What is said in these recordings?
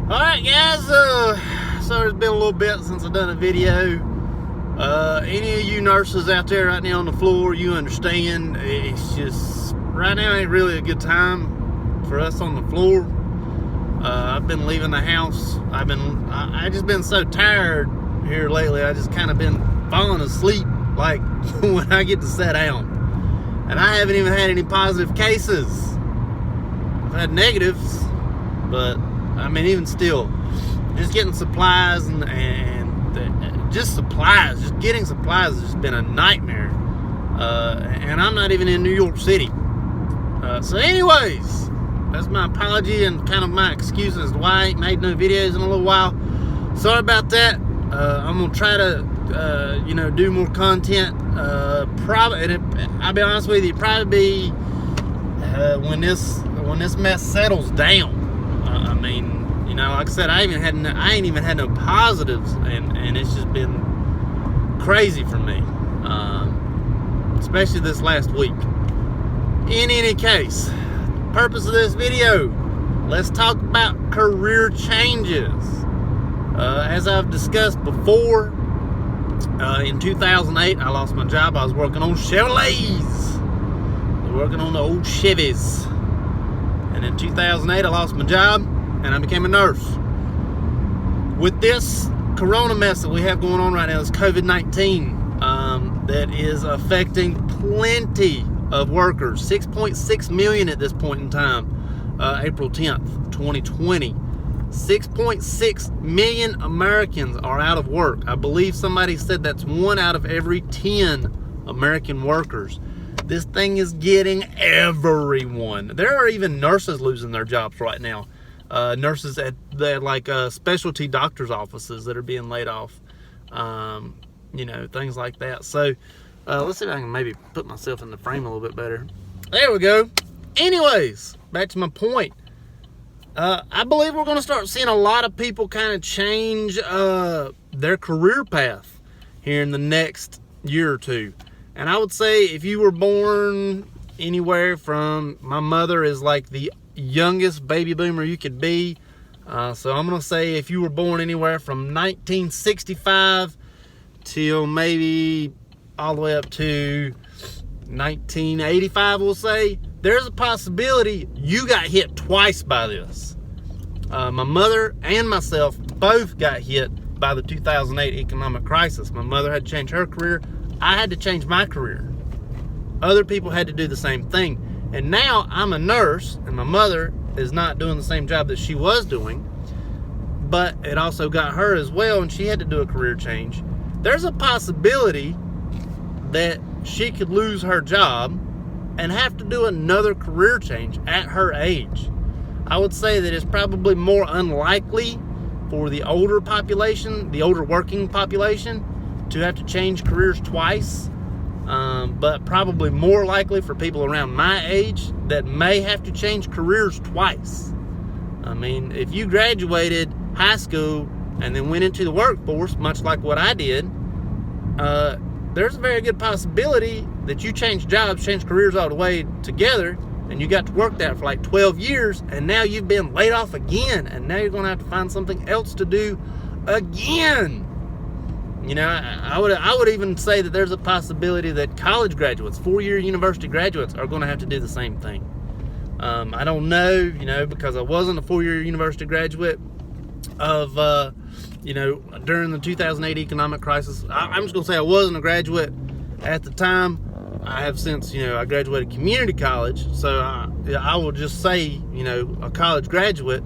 Alright guys, so it's been a little bit since I've done a video. Any of you nurses out there right now on the floor, you understand it's just, right now ain't really a good time for us on the floor. I've been leaving the house. I just been so tired here lately. I just kind of been falling asleep like when I get to sit down. And I haven't even had any positive cases. I've had negatives, but I mean, even still, just getting supplies and just supplies, just getting supplies has just been a nightmare. And I'm not even in New York City. So anyways, that's my apology and kind of my excuse as to why I ain't made no videos in a little while. Sorry about that. I'm gonna try to, do more content. I'll be honest with you, probably be when this mess settles down. I mean, like I said, I ain't even had no positives, and it's just been crazy for me, especially this last week. In any case, purpose of this video, let's talk about career changes. As I've discussed before, in 2008, I lost my job. I was working on Chevrolets. I was working on the old Chevys. And in 2008, I lost my job, and I became a nurse. With this corona mess that we have going on right now, this COVID-19, that is affecting plenty of workers, 6.6 million at this point in time, April 10th, 2020. 6.6 million Americans are out of work. I believe somebody said that's 1 out of every 10 American workers. This thing is getting everyone. There are even nurses losing their jobs right now. Nurses at specialty doctors' offices that are being laid off. Things like that. So let's see if I can maybe put myself in the frame a little bit better. There we go. Anyways, back to my point. I believe we're going to start seeing a lot of people kind of change their career path here in the next year or two. And I would say if you were born anywhere from, my mother is like the youngest baby boomer you could be. So I'm going to say if you were born anywhere from 1965 till maybe all the way up to 1985, we'll say, there's a possibility you got hit twice by this. My mother and myself both got hit by the 2008 economic crisis. My mother had to change her career. I had to change my career. Other people had to do the same thing. And now I'm a nurse, and my mother is not doing the same job that she was doing, but it also got her as well, and she had to do a career change. There's a possibility that she could lose her job and have to do another career change at her age. I would say that it's probably more unlikely for the older population, the older working population, to have to change careers twice, but probably more likely for people around my age that may have to change careers twice. I mean, if you graduated high school and then went into the workforce, much like what I did, there's a very good possibility that you changed jobs, changed careers all the way together, and you got to work that for like 12 years, and now you've been laid off again, and now you're going to have to find something else to do again. I would even say that there's a possibility that college graduates, 4-year university graduates, are going to have to do the same thing. I don't know, because I wasn't a 4-year university graduate of, during the 2008 economic crisis. I'm just going to say I wasn't a graduate at the time. I have since, I graduated community college, so I will just say, a college graduate.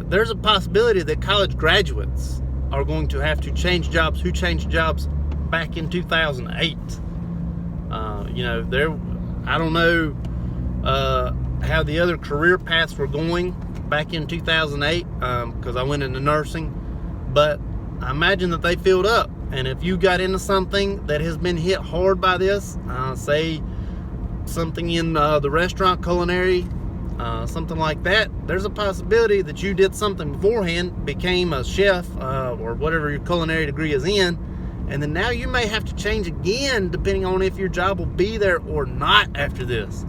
There's a possibility that college graduates are going to have to change jobs who changed jobs back in 2008. I don't know how the other career paths were going back in 2008 because I went into nursing, but I imagine that they filled up. And if you got into something that has been hit hard by this, say something in the restaurant culinary, something like that, there's a possibility that you did something beforehand, became a chef or whatever your culinary degree is in, and then now you may have to change again depending on if your job will be there or not after this.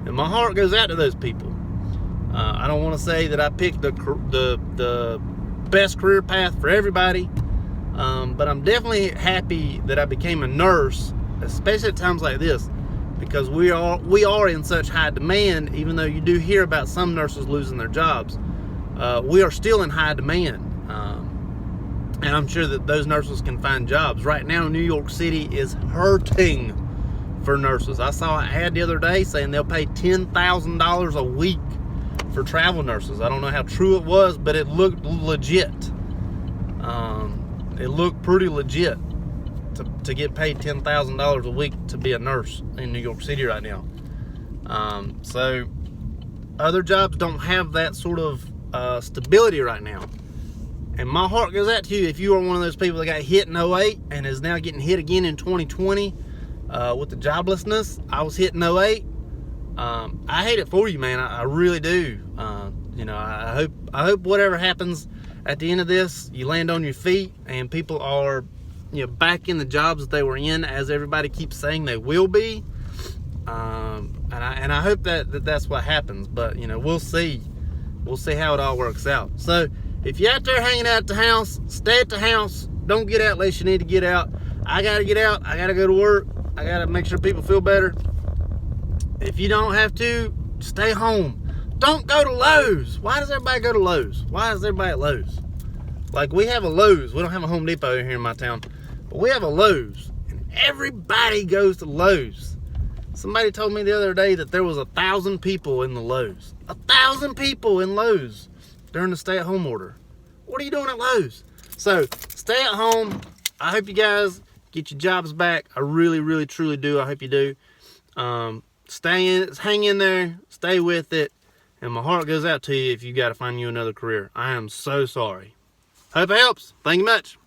And my heart goes out to those people. I don't want to say that I picked the best career path for everybody, but I'm definitely happy that I became a nurse, especially at times like this, because we are in such high demand. Even though you do hear about some nurses losing their jobs, we are still in high demand. And I'm sure that those nurses can find jobs. Right now, New York City is hurting for nurses. I saw an ad the other day saying they'll pay $10,000 a week for travel nurses. I don't know how true it was, but it looked legit. It looked pretty legit to get paid $10,000 a week to be a nurse in New York City right now. So other jobs don't have that sort of stability right now. And my heart goes out to you if you are one of those people that got hit in 08 and is now getting hit again in 2020 with the joblessness. I was hit in 08. I hate it for you, man. I really do. I hope whatever happens at the end of this, you land on your feet and people are, back in the jobs that they were in, as everybody keeps saying they will be. And I hope that's what happens. But we'll see. We'll see how it all works out. So if you're out there hanging out at the house, stay at the house. Don't get out unless you need to get out. I gotta get out. I gotta go to work. I gotta make sure people feel better. If you don't have to, stay home. Don't go to Lowe's. Why does everybody go to Lowe's? Why is everybody at Lowe's? Like, we have a Lowe's. We don't have a Home Depot here in my town, but we have a Lowe's, and everybody goes to Lowe's. Somebody told me the other day that there was 1,000 people in the Lowe's. 1,000 people in Lowe's during the stay-at-home order. What are you doing at Lowe's? So, stay at home. I hope you guys get your jobs back. I really, really, truly do. I hope you do. Hang in there, stay with it, and my heart goes out to you if you got to find you another career. I am so sorry. Hope it helps. Thank you much.